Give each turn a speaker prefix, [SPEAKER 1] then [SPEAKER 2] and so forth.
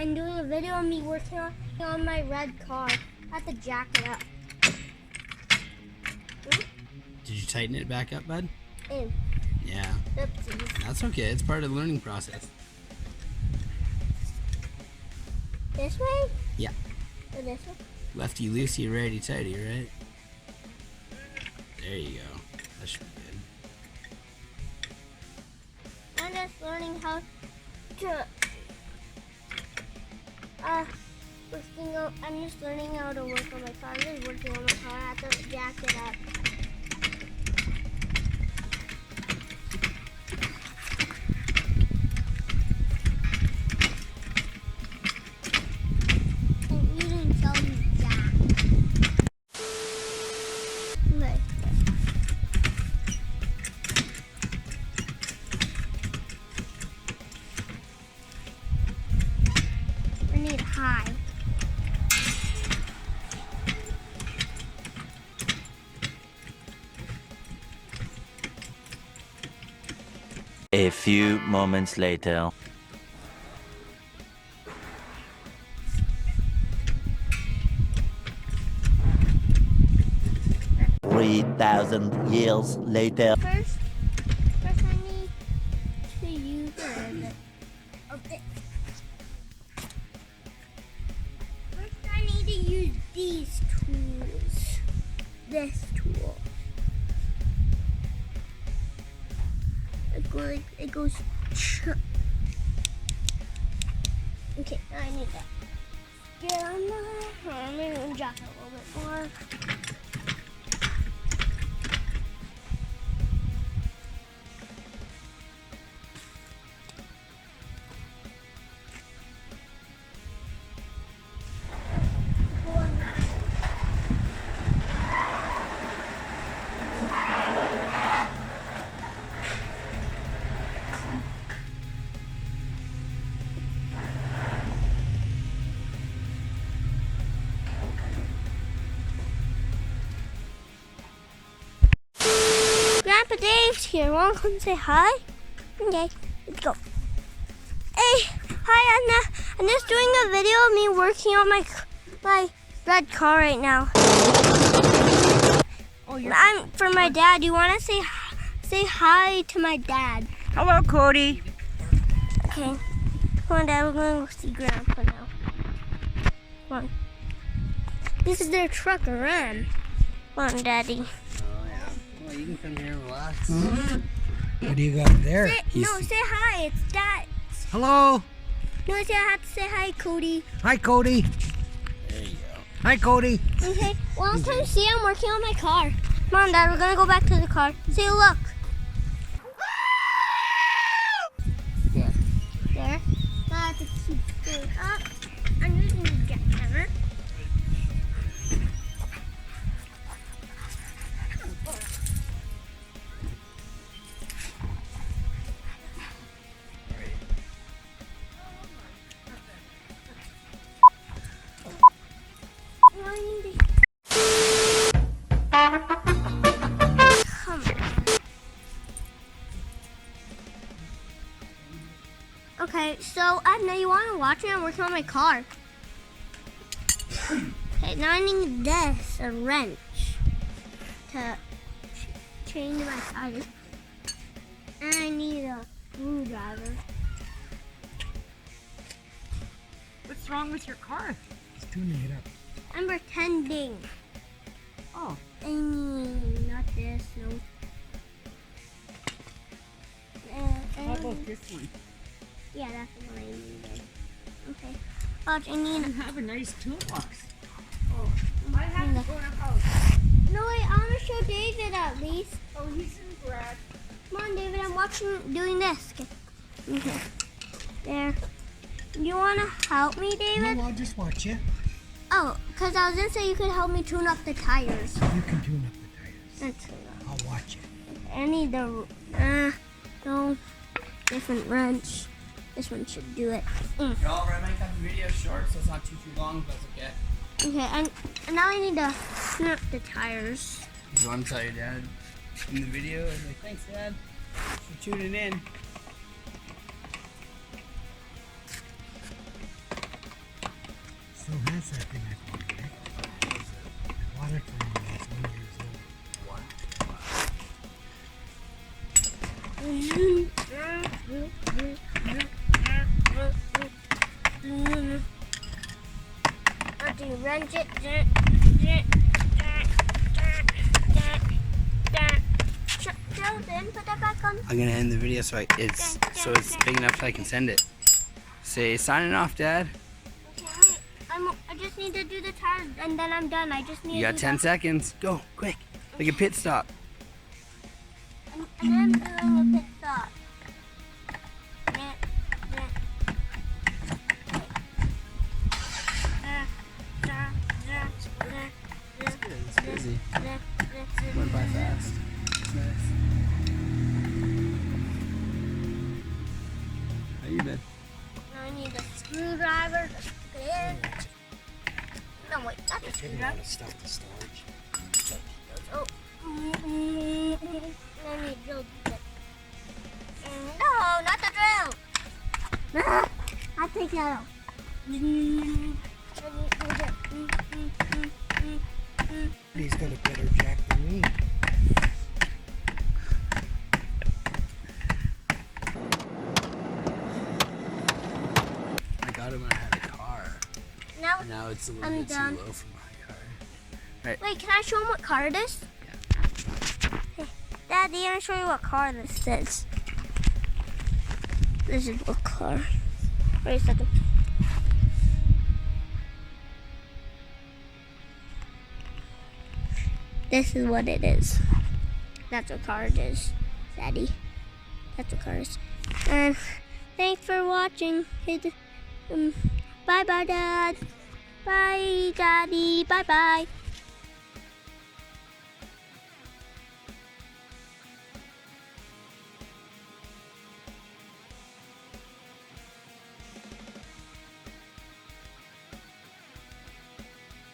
[SPEAKER 1] I'm doing a video of me working on my red car. I have to jack it up.
[SPEAKER 2] Did you tighten it back up, bud? Yeah.
[SPEAKER 1] Oopsies.
[SPEAKER 2] That's okay. It's part of the learning process.
[SPEAKER 1] This way?
[SPEAKER 2] Yeah.
[SPEAKER 1] Or this way?
[SPEAKER 2] Lefty loosey, righty tighty, right? There you go. That should be good.
[SPEAKER 1] I'm just learning how to. I'm just learning how to work on my car. I'm just working on my car. I have to jack it up. And you didn't tell me jack. Like I need high.
[SPEAKER 3] A few moments later. $3,000 years later.
[SPEAKER 1] First I need to use it. First I need to use these tools. This tool. It goes. Okay, now I need that. Get on the. I'm gonna jack it a little bit more. Grandpa Dave's here. Wanna come say hi? Okay, let's go. Hey, hi Anna. I'm just doing a video of me working on my red car right now. Oh, I'm for my dad. You wanna say hi to my dad?
[SPEAKER 4] Hello, Cody.
[SPEAKER 1] Okay. Come on, Dad. We're gonna go see Grandpa now. Come on. This is their truck, a Ram. Come on, Daddy.
[SPEAKER 2] Well, you can come here and relax.
[SPEAKER 5] What do you got there?
[SPEAKER 1] Say hi. It's Dad.
[SPEAKER 5] Hello.
[SPEAKER 1] No, I have to say hi, Cody.
[SPEAKER 5] Hi, Cody.
[SPEAKER 2] There you go.
[SPEAKER 5] Hi, Cody.
[SPEAKER 1] Okay. Well, I'm trying to see. I'm working on my car. Come on, Dad. We're gonna go back to the car. Say look.
[SPEAKER 2] Yeah.
[SPEAKER 1] There. Now I have to keep going up. I'm using the jackhammer. Okay, so now you want to watch me? I'm working on my car. Okay, now I need this, a wrench, to change my tires. And I need a screwdriver.
[SPEAKER 4] What's wrong with your car?
[SPEAKER 5] It's tuning it up.
[SPEAKER 1] I'm pretending.
[SPEAKER 4] Oh.
[SPEAKER 1] I need not this, no.
[SPEAKER 4] How about this one?
[SPEAKER 1] Yeah, that's the one I needed. Okay. Watch, I need.
[SPEAKER 4] You have a nice toolbox.
[SPEAKER 1] Oh,
[SPEAKER 4] I have to go in a house.
[SPEAKER 1] No, wait, I want to show David at least.
[SPEAKER 4] Oh, he's in the garage.
[SPEAKER 1] Come on, David, I'm doing this. Okay. There. You want to help me, David?
[SPEAKER 5] No, I'll just watch you.
[SPEAKER 1] Oh, because I was going to say you could help me tune up the tires.
[SPEAKER 5] You can tune up the tires.
[SPEAKER 1] That's enough.
[SPEAKER 5] I'll watch you.
[SPEAKER 1] I need the, no, different wrench. This one should do it.
[SPEAKER 2] Y'all, I might cut the video short, so it's not too long, but it's okay.
[SPEAKER 1] Okay, and now I need to tune up the tires.
[SPEAKER 2] Do you want to tell your dad in the video? I was like, thanks, Dad, for tuning in.
[SPEAKER 5] still has that thing I bought, right? I bought it from when I was 1 years old.
[SPEAKER 1] Or do you wrench it? Then put that back on.
[SPEAKER 2] I'm gonna end the video so it's big enough so I can send it. Say signing off, Dad.
[SPEAKER 1] Okay, wait. I just need to do the tires and then I'm done. I just need
[SPEAKER 2] You
[SPEAKER 1] to
[SPEAKER 2] got
[SPEAKER 1] do
[SPEAKER 2] 10 seconds. Go, quick. Like a pit stop.
[SPEAKER 1] And I'm doing a pit stop.
[SPEAKER 2] It's busy. Went by fast. It's nice. How you been?
[SPEAKER 1] I need a screwdriver to stick it in. No, wait, that's a
[SPEAKER 5] Getting a
[SPEAKER 1] screwdriver.
[SPEAKER 5] lot of stuff to storage.
[SPEAKER 1] Oh. I need drill bit. No, not the drill. I'll take that out.
[SPEAKER 5] He's got a better jack than me.
[SPEAKER 2] I got him when I had a car.
[SPEAKER 1] Now,
[SPEAKER 2] And now it's a little
[SPEAKER 1] I'm
[SPEAKER 2] bit
[SPEAKER 1] done.
[SPEAKER 2] too low for my car.
[SPEAKER 1] wait, can I show him what car it is?
[SPEAKER 2] Yeah.
[SPEAKER 1] Hey, Daddy, I'm show you what car this is. This is what car. Wait a second. This is what it is. That's what car it is, Daddy. That's what car it is. And thanks for watching. Bye bye, Dad. Bye, Daddy. Bye bye.